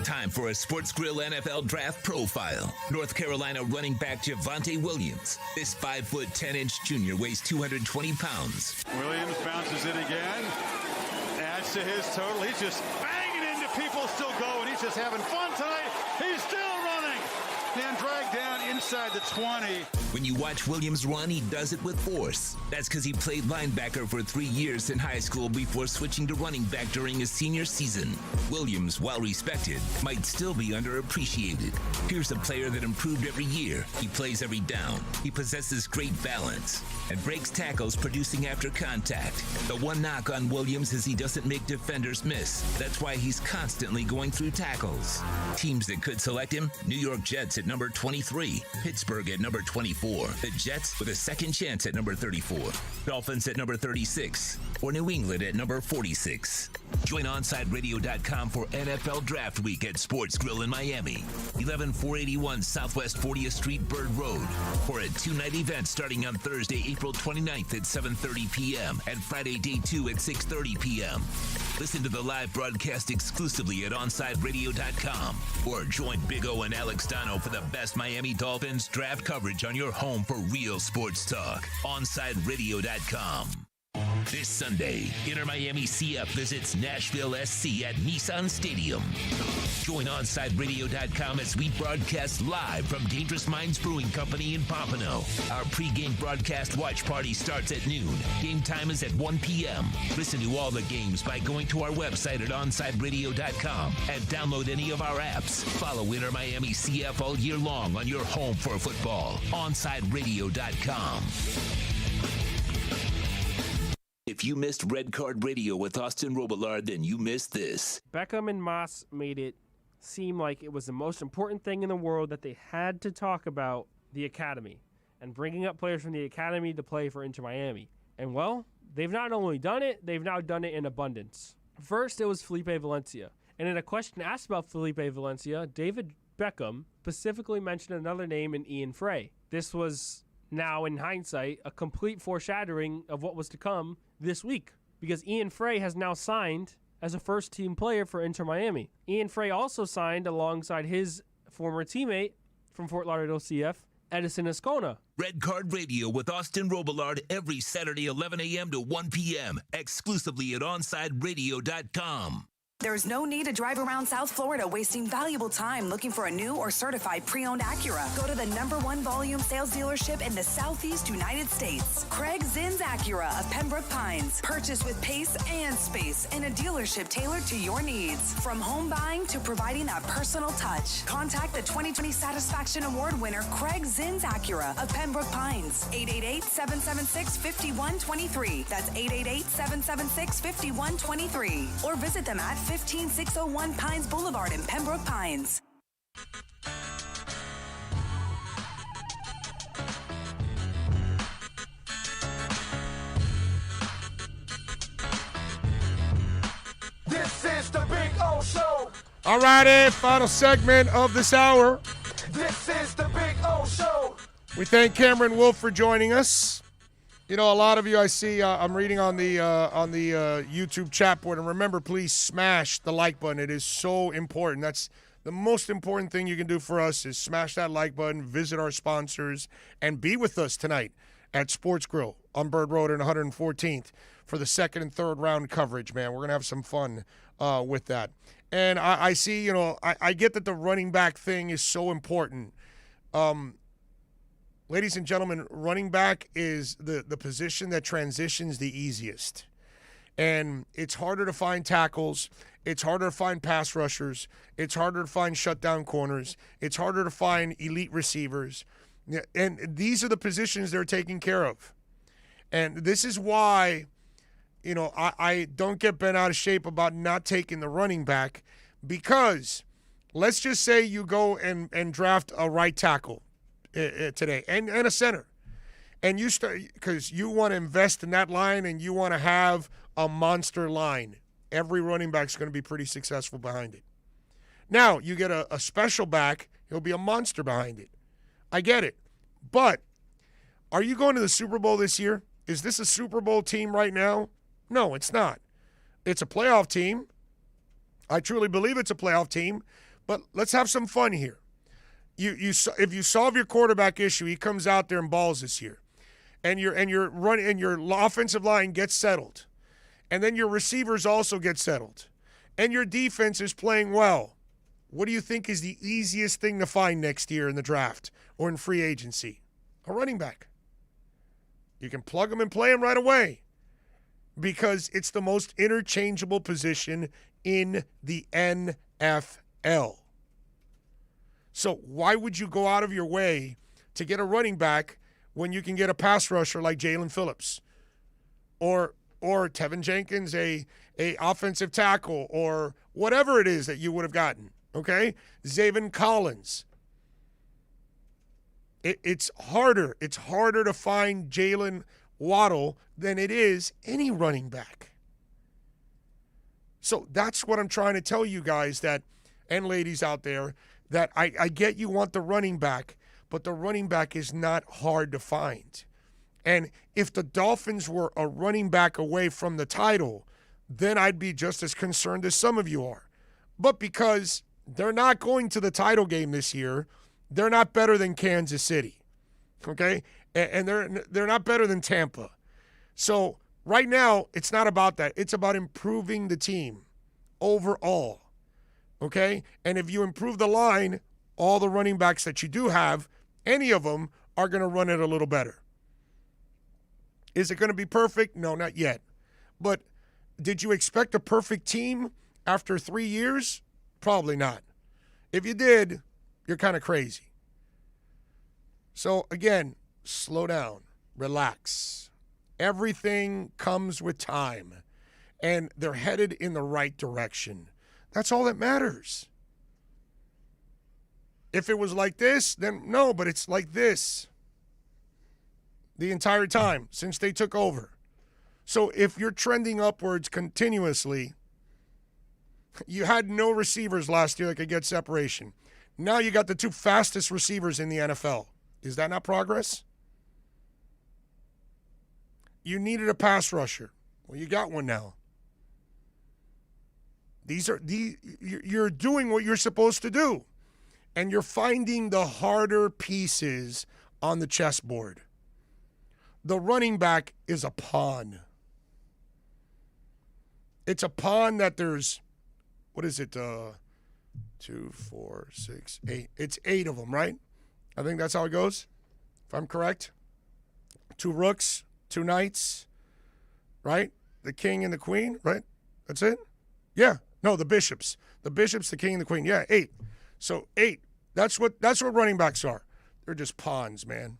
Time for a Sports Grill NFL Draft Profile. North Carolina running back Javonte Williams. This 5'10" junior weighs 220 pounds.
Williams bounces it again, adds to his total. He's just banging into people, still going. He's just having fun tonight. He's still running. And dragged down inside the 20.
When you watch Williams run, he does it with force. That's because he played linebacker for 3 years in high school before switching to running back during his senior season. Williams, while respected, might still be underappreciated. Here's a player that improved every year. He plays every down. He possesses great balance and breaks tackles, producing after contact. The one knock on Williams is he doesn't make defenders miss. That's why he's constantly going through tackles. Teams that could select him: New York Jets at number 23, Pittsburgh at number 24, the Jets with a second chance at number 34, Dolphins at number 36, or New England at number 46. Join OnsideRadio.com for NFL Draft Week at Sports Grill in Miami, 11481 Southwest 40th Street, Bird Road, for a two-night event starting on Thursday, April 29th at 7:30 p.m. and Friday, day 2 at 6:30 p.m. Listen to the live broadcast exclusively at OnsideRadio.com or join Big O and Alex Dono for the best Miami Dolphins draft coverage on your home for real sports talk. OnsideRadio.com. This Sunday, Inter Miami CF visits Nashville SC at Nissan Stadium. Join OnsideRadio.com as we broadcast live from Dangerous Minds Brewing Company in Pompano. Our pregame broadcast watch party starts at noon. Game time is at 1 p.m. Listen to all the games by going to our website at OnsideRadio.com and download any of our apps. Follow Inter Miami CF all year long on your home for football. OnsideRadio.com. If you missed Red Card Radio with Austin Robillard, then you missed this.
Beckham and Moss made it seem like it was the most important thing in the world that they had to talk about the academy and bringing up players from the academy to play for Inter Miami. And, well, they've not only done it, they've now done it in abundance. First, it was Felipe Valencia. And in a question asked about Felipe Valencia, David Beckham specifically mentioned another name in Ian Frey. This was, now in hindsight, a complete foreshadowing of what was to come this week, because Ian Frey has now signed as a first-team player for Inter Miami. Ian Frey also signed alongside his former teammate from Fort Lauderdale CF, Edison Ascona.
Red Card Radio with Austin Robillard every Saturday 11 a.m. to 1 p.m. exclusively at OnsideRadio.com.
There's no need to drive around South Florida wasting valuable time looking for a new or certified pre-owned Acura. Go to the #1 volume sales dealership in the Southeast United States. Craig Zinn's Acura of Pembroke Pines. Purchase with pace and space in a dealership tailored to your needs. From home buying to providing that personal touch. Contact the 2020 Satisfaction Award winner Craig Zinn's Acura of Pembroke Pines. 888-776-5123. That's 888-776-5123. Or visit them at 15601 Pines Boulevard in Pembroke Pines.
This is the Big O Show.
All righty, final segment of this hour.
This is the Big O Show.
We thank Cameron Wolf for joining us. You know, a lot of you I see, I'm reading on the YouTube chat board. And remember, please smash the like button. It is so important. That's the most important thing you can do for us is smash that like button, visit our sponsors, and be with us tonight at Sports Grill on Bird Road and 114th for the second and third round coverage, man. We're going to have some fun with that. And I see, you know, I get that the running back thing is so important. Ladies and gentlemen, running back is the position that transitions the easiest. And it's harder to find tackles. It's harder to find pass rushers. It's harder to find shutdown corners. It's harder to find elite receivers. And these are the positions they're taking care of. And this is why, you know, I don't get bent out of shape about not taking the running back, because let's just say you go and draft a right tackle today and a center, and you start because you want to invest in that line and you want to have a monster line. Every running back's going to be pretty successful behind it. Now you get a special back, he'll be a monster behind it. I get it, but are you going to the Super Bowl this year? Is this a Super Bowl team right now? No, it's not. It's a playoff team. I truly believe it's a playoff team, but let's have some fun here. If you solve your quarterback issue, he comes out there and balls this year, and your offensive line gets settled, and then your receivers also get settled, and your defense is playing well, What do you think is the easiest thing to find next year in the draft or in free agency? A running back. You can plug them and play them right away because it's the most interchangeable position in the NFL. So why would you go out of your way to get a running back when you can get a pass rusher like Jalen Phillips or Tevin Jenkins, a offensive tackle, or whatever it is that you would have gotten? Okay? Zaven Collins. It's harder. It's harder to find Jalen Waddle than it is any running back. So that's what I'm trying to tell you guys and ladies out there, that I get you want the running back, but the running back is not hard to find. And if the Dolphins were a running back away from the title, then I'd be just as concerned as some of you are. But because they're not going to the title game this year, they're not better than Kansas City, okay? And they're not better than Tampa. So right now, it's not about that. It's about improving the team overall, okay? And if you improve the line, all the running backs that you do have, any of them are going to run it a little better. Is it going to be perfect? No, not yet. But did you expect a perfect team after 3 years? Probably not. If you did, you're kind of crazy. So again, slow down, relax. Everything comes with time, and they're headed in the right direction. That's all that matters. If it was like this, then no, but it's like this the entire time since they took over. So if you're trending upwards continuously, you had no receivers last year that could get separation. Now you got the two fastest receivers in the NFL. Is that not progress? You needed a pass rusher. Well, you got one now. You're doing what you're supposed to do. And you're finding the harder pieces on the chessboard. The running back is a pawn. It's a pawn that there's, what is it, 2, 4, 6, 8. It's 8 of them, right? I think that's how it goes, if I'm correct. 2 rooks, 2 knights, right? The king and the queen, right? That's it? Yeah. No, the bishops. The bishops, the king, and the queen. Yeah, 8. So 8. That's what running backs are. They're just pawns, man.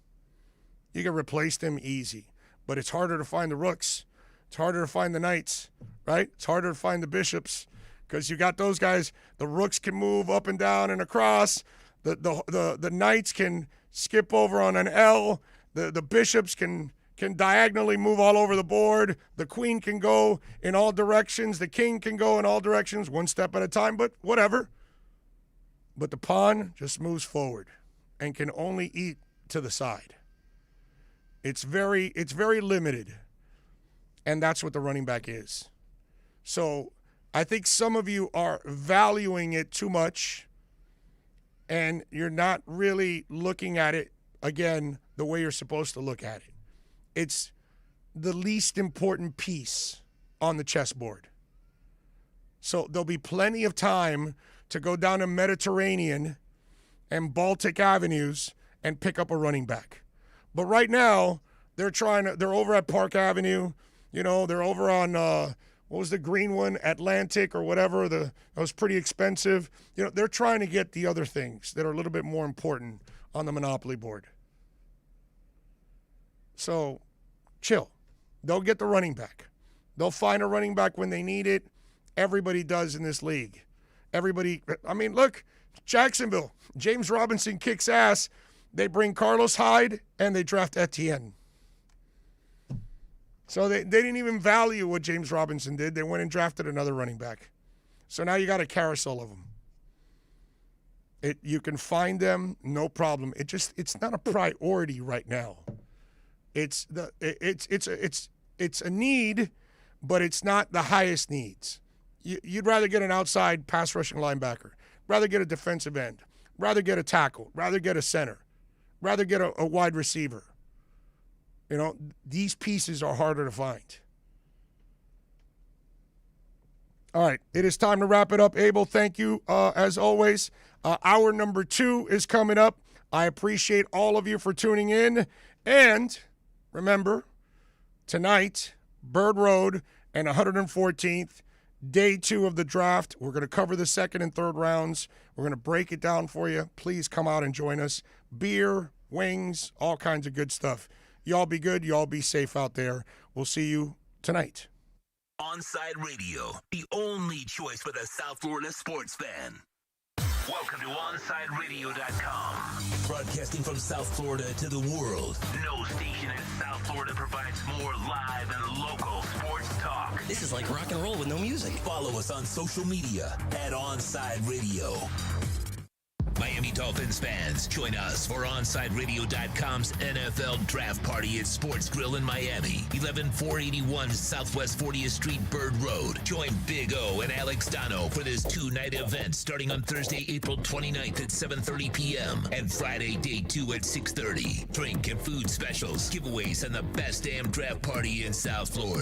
You can replace them easy. But it's harder to find the rooks. It's harder to find the knights, right? It's harder to find the bishops because you got those guys. The rooks can move up and down and across. The knights can skip over on an L. The bishops can diagonally move all over the board. The queen can go in all directions. The king can go in all directions, one step at a time, but whatever. But the pawn just moves forward and can only eat to the side. It's very limited, and that's what the running back is. So I think some of you are valuing it too much, and you're not really looking at it, again, the way you're supposed to look at it. It's the least important piece on the chessboard. So there'll be plenty of time to go down to Mediterranean and Baltic avenues and pick up a running back. But right now, they're over at Park Avenue. You know, they're over on, what was the green one? Atlantic or whatever. That was pretty expensive. You know, they're trying to get the other things that are a little bit more important on the Monopoly board. So, chill. They'll get the running back. They'll find a running back when they need it. Everybody does in this league. Everybody, I mean, look, Jacksonville. James Robinson kicks ass. They bring Carlos Hyde, and they draft Etienne. So they didn't even value what James Robinson did. They went and drafted another running back. So now you got a carousel of them. You can find them, no problem. It's not a priority right now. It's a need, but it's not the highest needs. You'd rather get an outside pass rushing linebacker, rather get a defensive end, rather get a tackle, rather get a center, rather get a wide receiver. You know, these pieces are harder to find. All right, it is time to wrap it up. Abel, thank you as always. Hour number 2 is coming up. I appreciate all of you for tuning in. And remember, tonight, Bird Road and 114th, day 2 of the draft. We're going to cover the second and third rounds. We're going to break it down for you. Please come out and join us. Beer, wings, all kinds of good stuff. Y'all be good. Y'all be safe out there. We'll see you tonight.
Onside Radio, the only choice for the South Florida sports fan. Welcome to OnsideRadio.com. Broadcasting from South Florida to the world. No station in South Florida provides more live and local sports talk.
This is like rock and roll with no music.
Follow us on social media at Onside Radio. Miami Dolphins fans, join us for OnsideRadio.com's NFL Draft Party at Sports Grill in Miami, 11481 Southwest 40th Street, Bird Road. Join Big O and Alex Dono for this 2-night event starting on Thursday, April 29th at 7:30 p.m. and Friday, day 2 at 6:30. Drink and food specials, giveaways, and the best damn draft party in South Florida.